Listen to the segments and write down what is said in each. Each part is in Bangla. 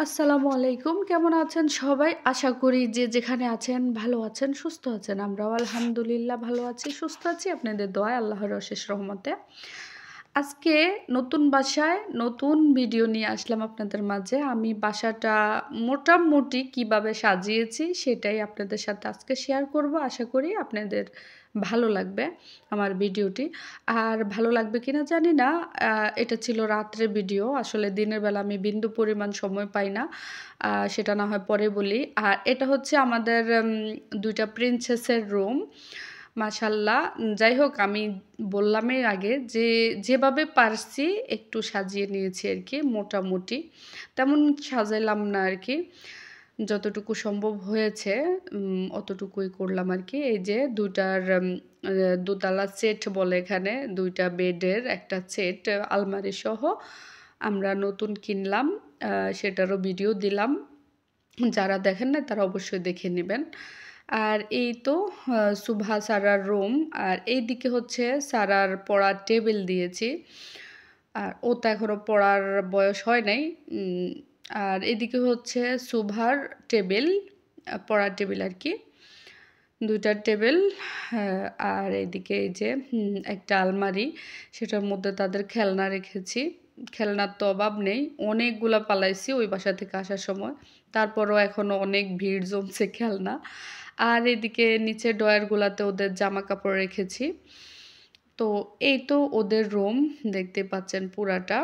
আসসালামু আলাইকুম। কেমন আছেন সবাই? আশা করি যে যেখানে আছেন ভালো আছেন, সুস্থ আছেন। আমরাও আলহামদুলিল্লাহ ভালো আছি, সুস্থ আছি। আপনাদের দোয়ায় আল্লাহর অশেষ রহমতে। আজকে নতুন বাসায় নতুন ভিডিও নিয়ে আসলাম আপনাদের মাঝে। আমি বাসাটা মোটামুটি কিভাবে সাজিয়েছি সেটাই আপনাদের সাথে আজকে শেয়ার করব। আশা করি আপনাদের ভালো লাগবে আমার ভিডিওটি। আর ভালো লাগবে কিনা জানি না। এটা ছিল রাত্রের ভিডিও। আসলে দিনের বেলা আমি বিন্দু পরিমাণ সময় পাই না। সেটা না হয় পরে বলি। আর এটা হচ্ছে আমাদের ২ টা প্রিন্সেসের রুম। মাশাআল্লাহ। যাই হোক আমি বললামই আগে যে যেভাবে পারছি একটু সাজিয়ে নিয়েছি আরকি মোটামুটি। তেমন সাজাইলাম না আরকি। যতটুকু সম্ভব হয়েছে অতটুকুই করলাম আরকি। এই যে ২ টার দোতলা সেট বলে এখানে। ২ টা বেডের একটা সেট আলমারি সহ আমরা নতুন কিনলাম। সেটারও ভিডিও দিলাম। যারা দেখেন নাই তারা অবশ্যই দেখে নিবেন। আর এই তো সুভা সারার রুম। আর এইদিকে হচ্ছে সারার পড়ার টেবিল দিয়েছি। আর ও তো এখনো পড়ার বয়স হয় নাই। আর এদিকে হচ্ছে সুভার টেবিল, পড়ার টেবিল আরকি। ২ টা টেবিল, হ্যাঁ, আর এদিকে এই যে একটা আলমারি, সেটার মধ্যে তাদের খেলনা রেখেছি। খেলনার তো অভাব নেই। অনেকগুলা পালাইছি ওই বাসা থেকে আসার সময়। তারপরও এখনো অনেক ভিড় জমছে খেলনা। আর এদিকে নিচের ড্রয়ারগুলাতে ওদের জামাকাপড় রেখেছি। তো এই তো ওদের রুম, দেখতে পাচ্ছেন পুরাটা।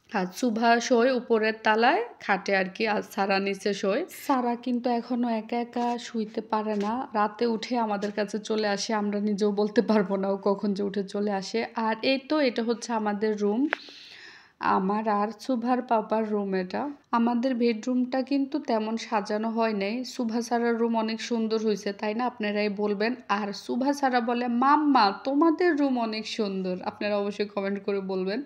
আর সুভা শোয় উপরের তলায় খাটে আরকি, আর সারা নিচে শোয়। সারা কিন্তু এখনো একা, একা শুইতে পারে না। রাতে উঠে আমাদের কাছে চলে আসে। আমরা নিজেও বলতে পারবো না ও কখন যে উঠে চলে আসে। আর এই তো এটা হচ্ছে আমাদের রুম। আমার আর সুভার পাপার রুম এটা। আমাদের বেডরুমটা কিন্তু তেমন সাজানো হয় নাই। সুভা সারার রুম অনেক সুন্দর হইছে, তাই না? আপনারাই বলবেন। আর সুভা সারা বলে, "মাম্মা তোমাদের রুম অনেক সুন্দর।" আপনারা অবশ্যই কমেন্ট করে বলবেন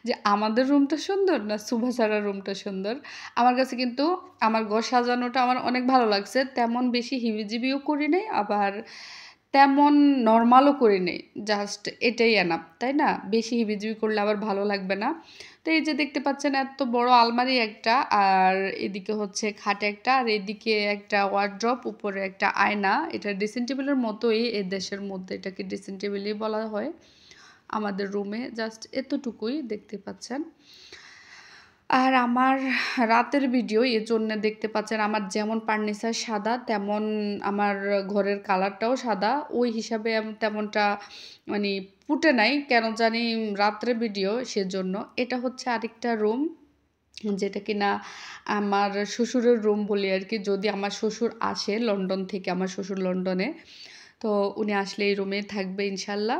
যে আমাদের রুমটা সুন্দর না সুভা সারার রুমটা সুন্দর। আমার কাছে কিন্তু আমার ঘর সাজানোটা আমার অনেক ভালো লাগছে। তেমন বেশি হিবিজিবিও করি নাই, আবার তেমন নরমালও করি নাই। জাস্ট এটাই এনাফ, তাই না? বেশি হিবিজিবি করলে আবার ভালো লাগবে না। তো এই যে দেখতে পাচ্ছেন এত বড় আলমারি একটা, আর এদিকে হচ্ছে খাট একটা, আর এদিকে একটা ওয়ারড্রপ, উপরে একটা আয়না। এটা ড্রেসিং টেবিলের মতোই, এ দেশের মধ্যে এটাকে ড্রেসিং টেবিলই বলা হয়। আমাদের রুমে জাস্ট এতটুকুই দেখতে পাচ্ছেন। আর আমার রাতের ভিডিও এজন্য দেখতে পাচ্ছেন আমার যেমন ফার্নিচার সাদা তেমন আমার ঘরের কালারটাও সাদা। ওই হিসাবে তেমনটা মানে ফুটে নাই। কেন জানি রাত্রে ভিডিও সেজন্য। এটা হচ্ছে আরেকটা রুম, যেটা কিনা আমার শ্বশুরের রুম বলি আরকি। যদি আমার শ্বশুর আসে লন্ডন থেকে, আমার শ্বশুর লন্ডনে। তো উনি আসলে এই রুমেই থাকবে ইনশাআল্লাহ।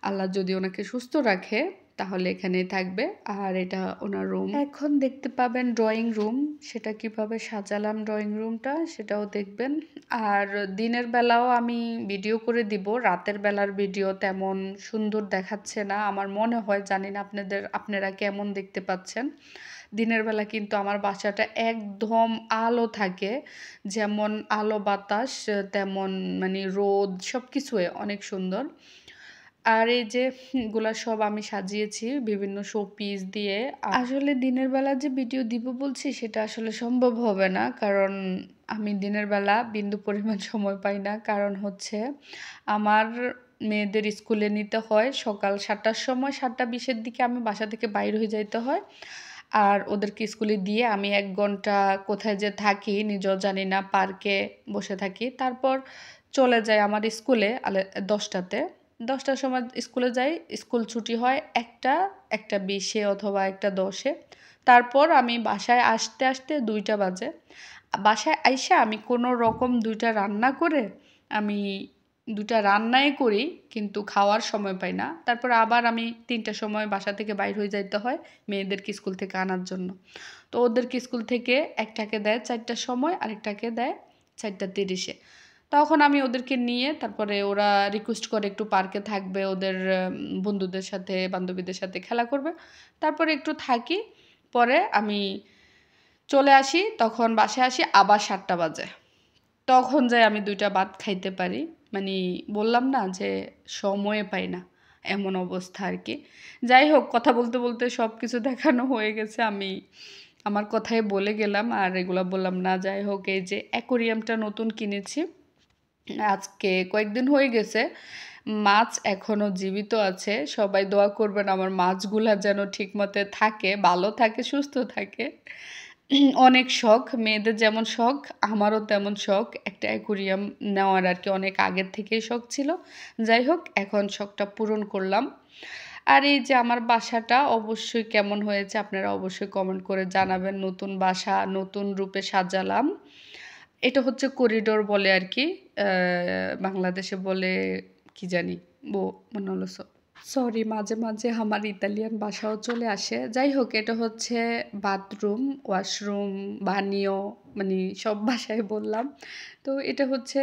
আল্লাহ যদি ওনাকে সুস্থ রাখে তাহলে এখানেই থাকবে। আর এটা ওনার রুম। এখন দেখতে পাবেন ড্রয়িং রুম। সেটা কিভাবে সাজালাম ড্রয়িং রুমটা সেটাও দেখবেন। আর দিনের বেলাও আমি ভিডিও করে দিব। রাতের বেলার ভিডিও তেমন সুন্দর দেখাচ্ছে না। আমার মনে হয়, জানি না আপনারা কেমন দেখতে পাচ্ছেন। দিনের বেলা কিন্তু আমার বাসাটা একদম আলো থাকে। যেমন আলো বাতাস তেমন মানে রোদ সবকিছুই অনেক সুন্দর। আর এই যে এগুলা সব আমি সাজিয়েছি বিভিন্ন শোপিস দিয়ে। আসলে দিনের বেলা যে ভিডিও দিব বলছি সেটা আসলে সম্ভব হবে না। কারণ আমি দিনের বেলা বিন্দু পরিমাণ সময় পাই না। কারণ হচ্ছে আমার মেয়েদের স্কুলে নিতে হয় সকাল ৭:০০ র সময়, ৭:২০ এর দিকে আমি বাসা থেকে বাইর হয়ে যাইতে হয়। আর ওদেরকে স্কুলে দিয়ে আমি ১ ঘন্টা কোথায় যে থাকি নিজেও জানি না, পার্কে বসে থাকি। তারপর চলে যাই আমার স্কুলে ১০টাতে। ১০টার সময় স্কুলে যাই। স্কুল ছুটি হয় ১টা, ১টা ২০-এ অথবা ১টা ১০-এ। তারপর আমি বাসায় আসতে, আসতে ২টা বাজে। বাসায় আইসা আমি কোনো রকম ২টা রান্না করে আমি ২টা রান্নাই করি কিন্তু খাওয়ার সময় পাই না। তারপর আবার আমি ৩টার সময় বাসা থেকে বাইর হয়ে যাইতে হয় মেয়েদেরকে স্কুল থেকে আনার জন্য। তো ওদেরকে স্কুল থেকে একটাকে দেয় ৪টার সময়, আরেকটাকে দেয় ৪টা ৩০-এ। তখন আমি ওদেরকে নিয়ে তারপরে ওরা রিকোয়েস্ট করে একটু পার্কে থাকবে, ওদের বন্ধুদের সাথে, বান্ধবীদের সাথে খেলা করবে। তারপরে একটু থাকি। পরে আমি চলে আসি, তখন বাসায় আসি আবার ৭টা বাজে। তখন যাই আমি ২টা ভাত খাইতে পারি। মানি বললাম না যে সময়ে পাই না, এমন অবস্থা আরকি। যাই হোক কথা বলতে, বলতে সবকিছু দেখানো হয়ে গেছে। আমি আমার কথায় বলে গেলাম আর এগুলা বললাম না। যাই হোক, এই যে অ্যাকোরিয়ামটা নতুন কিনেছি, আজকে কয়েকদিন হয়ে গেছে। মাছ এখনো জীবিত আছে। সবাই দোয়া করবেন আমার মাছগুলা যেন ঠিকমতো থাকে, ভালো থাকে, সুস্থ থাকে। অনেক শখ, মেয়েদের যেমন শখ আমারও তেমন শখ একটা অ্যাকোরিয়াম নেওয়ার আর কি। অনেক আগের থেকেই শখ ছিল। যাই হোক, এখন শখটা পূরণ করলাম। আর এই যে আমার বাসাটা অবশ্যই কেমন হয়েছে আপনারা অবশ্যই কমেন্ট করে জানাবেন। নতুন বাসা নতুন রূপে সাজালাম। এটা হচ্ছে করিডোর বলে আর কি। বাংলাদেশে বলে কি জানি, মনে হলো সরি, মাঝে মাঝে আমার ইতালিয়ান ভাষাও চলে আসে। যাই হোক, এটা হচ্ছে বাথরুম, ওয়াশরুম, বানিও, মানে সব ভাষায় বললাম। তো এটা হচ্ছে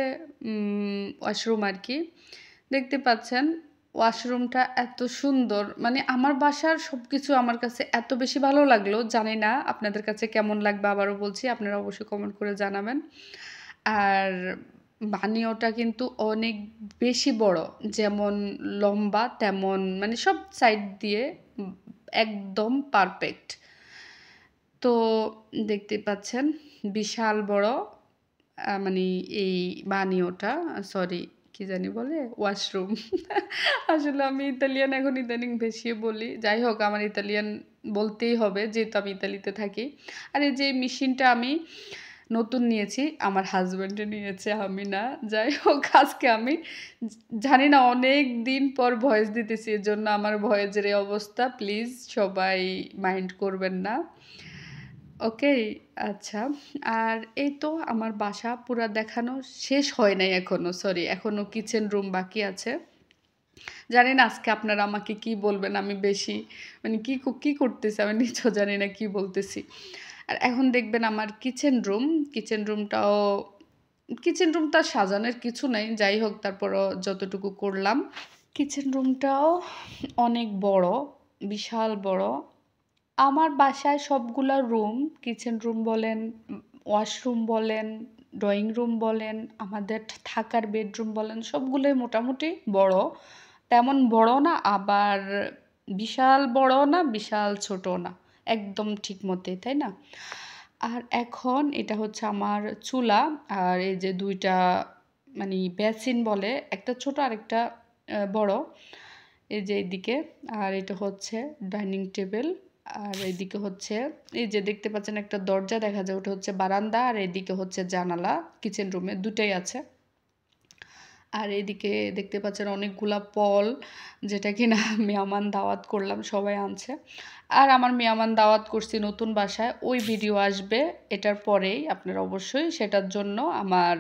ওয়াশরুম আর কি। দেখতে পাচ্ছেন ওয়াশরুমটা এত সুন্দর, মানে আমার বাসার সব কিছু আমার কাছে এত বেশি ভালো লাগলো। জানি না আপনাদের কাছে কেমন লাগবে, আবারও বলছি আপনারা অবশ্যই কমেন্ট করে জানাবেন। আর বানিওটা কিন্তু অনেক বেশি বড়, যেমন লম্বা তেমন মানে সব সাইড দিয়ে একদম পারফেক্ট। তো দেখতে পাচ্ছেন বিশাল বড়, মানে এই বানিওটা, সরি কি জানি বলে, ওয়াশরুম। আসলে আমি ইতালিয়ান এখন ইদানিং বেশি বলি। যাই হোক, আমার ইতালিয়ান বলতেই হবে যেহেতু আমি ইতালিতে থাকি। আর এই যে মেশিনটা আমি নতুন নিয়েছি, আমার হাজব্যান্ডে নিয়েছে, আমি না। যাই হোক, আজকে আমি জানি না অনেক দিন পর ভয়েস দিতেছি, এর জন্য আমার ভয়েসের এই অবস্থা, প্লিজ সবাই মাইন্ড করবেন না। ওকে, আচ্ছা। আর এই তো আমার বাসা পুরা দেখানো শেষ হয় নাই এখনো, সরি, এখনো কিচেন রুম বাকি আছে। জানি না আজকে আপনারা আমাকে কি বলবেন, আমি বেশি মানে কি করতেছি আমি নিজেও জানি না কি বলতেছি। আর এখন দেখবেন আমার কিচেন রুমটা সাজানোর কিছু নাই, যাই হোক তারপরও যতটুকু করলাম। কিচেন রুমটাও অনেক বড়, বিশাল বড়। আমার বাসায় সবগুলা রুম, কিচেন রুম বলেন, ওয়াশরুম বলেন, ড্রয়িং রুম বলেন, আমাদের থাকার বেডরুম বলেন, সবগুলোই মোটামুটি বড়। তেমন বড় না, আবার বিশাল বড় না, বিশাল ছোট না, একদম ঠিক মতোই, তাই না? আর এখন এটা হচ্ছে আমার চুলা। আর এই যে দুইটা মানে বেসিন বলে, একটা ছোট আর একটা বড়, এই যে এইদিকে। আর এটা হচ্ছে ডাইনিং টেবিল। আর এইদিকে হচ্ছে এই যে দেখতে পাচ্ছেন একটা দরজা দেখা যায়, ওটা হচ্ছে বারান্দা। আর এইদিকে হচ্ছে জানালা, কিচেন রুমে দুটাই আছে। আর এইদিকে দেখতে পাচ্ছেন অনেকগুলা পল, যেটা কিনা মেহমান দাওয়াত করলাম, সবাই আনছে। আর আমার মেহমান দাওয়াত করছি নতুন বাসায়, ওই ভিডিও আসবে এটার পরেই, আপনারা অবশ্যই সেটার জন্য আমার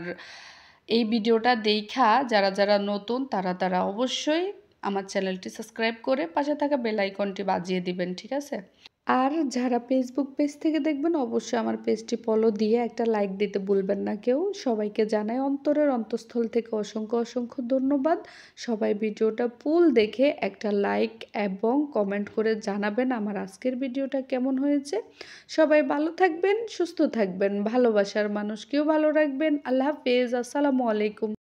এই ভিডিওটা দেখা যারা যারা নতুন তারা অবশ্যই আমার চ্যানেলটি সাবস্ক্রাইব করে পাশে থাকা বেল আইকনটি বাজিয়ে দিবেন, ঠিক আছে? আর যারা ফেসবুক পেজ থেকে দেখবেন অবশ্যই আমার পেজটি ফলো দিয়ে একটা লাইক দিতে ভুলবেন না কেউ। সবাইকে জানাই অন্তরের অন্তঃস্থল থেকে অসংখ্য অসংখ্য ধন্যবাদ। সবাই ভিডিওটা ফুল দেখে একটা লাইক এবং কমেন্ট করে জানাবেন আমার আজকের ভিডিওটা কেমন হয়েছে। সবাই ভালো থাকবেন, সুস্থ থাকবেন, ভালোবাসার মানুষকেও ভালো রাখবেন। আল্লাহ হাফেজ, আসসালামু আলাইকুম।